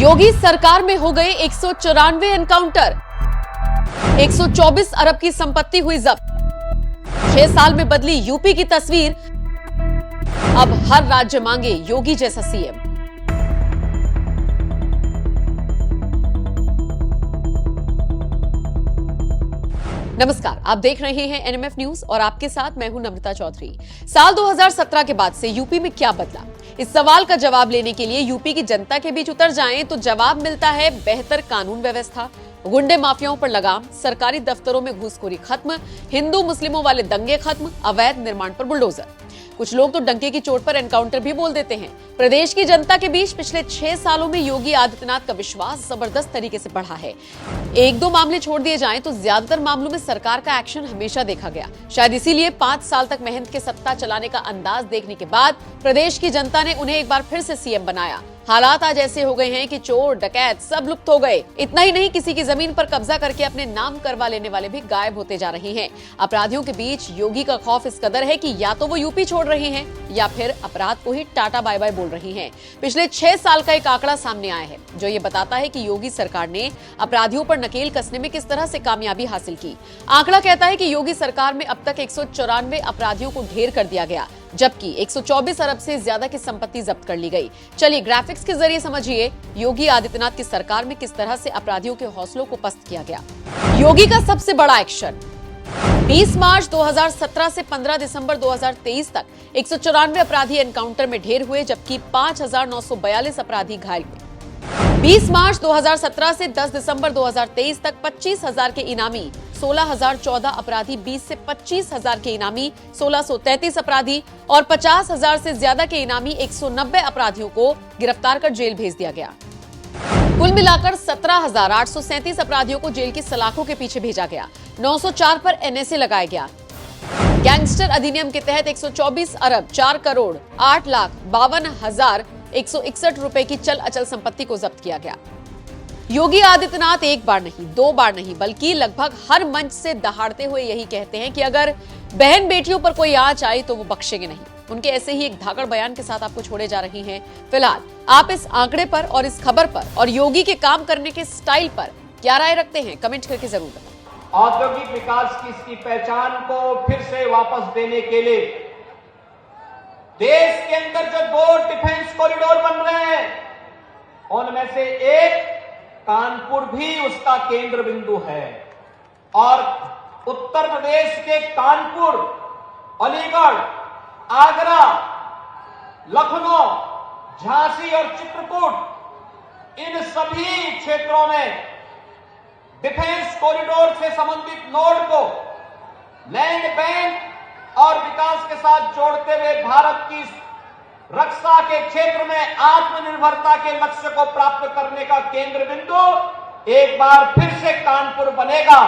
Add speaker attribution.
Speaker 1: योगी सरकार में हो गए 194 एनकाउंटर, 124 अरब की संपत्ति हुई जब्त। 6 साल में बदली यूपी की तस्वीर, अब हर राज्य मांगे योगी जैसा सीएम। नमस्कार, आप देख रहे हैं एनएमएफ न्यूज और आपके साथ मैं हूं नम्रता चौधरी। साल 2017 के बाद से यूपी में क्या बदला, इस सवाल का जवाब लेने के लिए यूपी की जनता के बीच उतर जाएं तो जवाब मिलता है बेहतर कानून व्यवस्था, गुंडे माफियाओं पर लगाम, सरकारी दफ्तरों में घूसखोरी खत्म, हिंदू मुस्लिमों वाले दंगे खत्म, अवैध निर्माण पर बुलडोजर। कुछ लोग तो डंके की चोट पर एनकाउंटर भी बोल देते हैं। प्रदेश की जनता के बीच पिछले 6 सालों में योगी आदित्यनाथ का विश्वास जबरदस्त तरीके से बढ़ा है। 1-2 मामले छोड़ दिए जाएं तो ज्यादातर मामलों में सरकार का एक्शन हमेशा देखा गया। शायद इसीलिए 5 साल तक मेहनत के सत्ता चलाने का अंदाज देखने के बाद प्रदेश की जनता ने उन्हें एक बार फिर से सीएम बनाया। हालात आज ऐसे हो गए हैं कि चोर डकैत सब लुप्त हो गए। इतना ही नहीं, किसी की जमीन पर कब्जा करके अपने नाम करवा लेने वाले भी गायब होते जा रहे हैं। अपराधियों के बीच योगी का खौफ इस कदर है कि या तो वो यूपी छोड़ रहे हैं या फिर अपराध को ही टाटा बाय बाय बोल रही हैं। पिछले 6 साल का एक आंकड़ा सामने आया है जो ये बताता है कि योगी सरकार ने अपराधियों पर नकेल कसने में किस तरह से कामयाबी हासिल की। आंकड़ा कहता है कि योगी सरकार में अब तक 194 अपराधियों को ढेर कर दिया गया, जबकि 124 अरब से ज्यादा की संपत्ति जब्त कर ली गई। चलिए ग्राफिक्स के जरिए समझिए योगी आदित्यनाथ की सरकार में किस तरह से अपराधियों के हौसलों को पस्त किया गया। योगी का सबसे बड़ा एक्शन, 20 मार्च 2017 से 15 दिसंबर 2023 तक 194 अपराधी एनकाउंटर में ढेर हुए, जबकि 5,942 अपराधी घायल हुए। 20 मार्च 2017 से 10 दिसंबर 2023 तक 25,000 के इनामी 16,014 अपराधी, 20 से 25,000 के इनामी 1,633 अपराधी और 50,000 से ज्यादा के इनामी 190 अपराधियों को गिरफ्तार कर जेल भेज दिया गया। कुल मिलाकर 17,837 अपराधियों को जेल की सलाखों के पीछे भेजा गया। 904 पर एनएसए लगाया गया। गैंगस्टर अधिनियम के तहत 124 अरब 4 करोड़ 8,52,161 रुपए की चल अचल संपत्ति को जब्त किया गया। योगी आदित्यनाथ एक बार नहीं, 2 बार नहीं, बल्कि लगभग हर मंच से दहाड़ते हुए यही कहते हैं कि अगर बहन बेटियों पर कोई आंच आई तो वो बख्शेंगे नहीं। उनके ऐसे ही एक धाकड़ बयान के साथ आपको छोड़े जा रही हैं। फिलहाल आप इस आंकड़े पर और इस खबर पर और योगी के काम करने के स्टाइल पर क्या राय रखते हैं, कमेंट करके जरूर बताएं।
Speaker 2: औद्योगिक विकास की इसकी पहचान को फिर से वापस देने के लिए देश के अंदर जो 2 डिफेंस कॉरिडोर बन रहे हैं उनमें से एक कानपुर भी उसका केंद्र बिंदु है और उत्तर प्रदेश के कानपुर, अलीगढ़, आगरा, लखनऊ, झांसी और चित्रकूट, इन सभी क्षेत्रों में डिफेंस कॉरिडोर से संबंधित नोड को लैंड बैंक और विकास के साथ जोड़ते हुए भारत की रक्षा के क्षेत्र में आत्मनिर्भरता के लक्ष्य को प्राप्त करने का केंद्र बिंदु एक बार फिर से कानपुर बनेगा।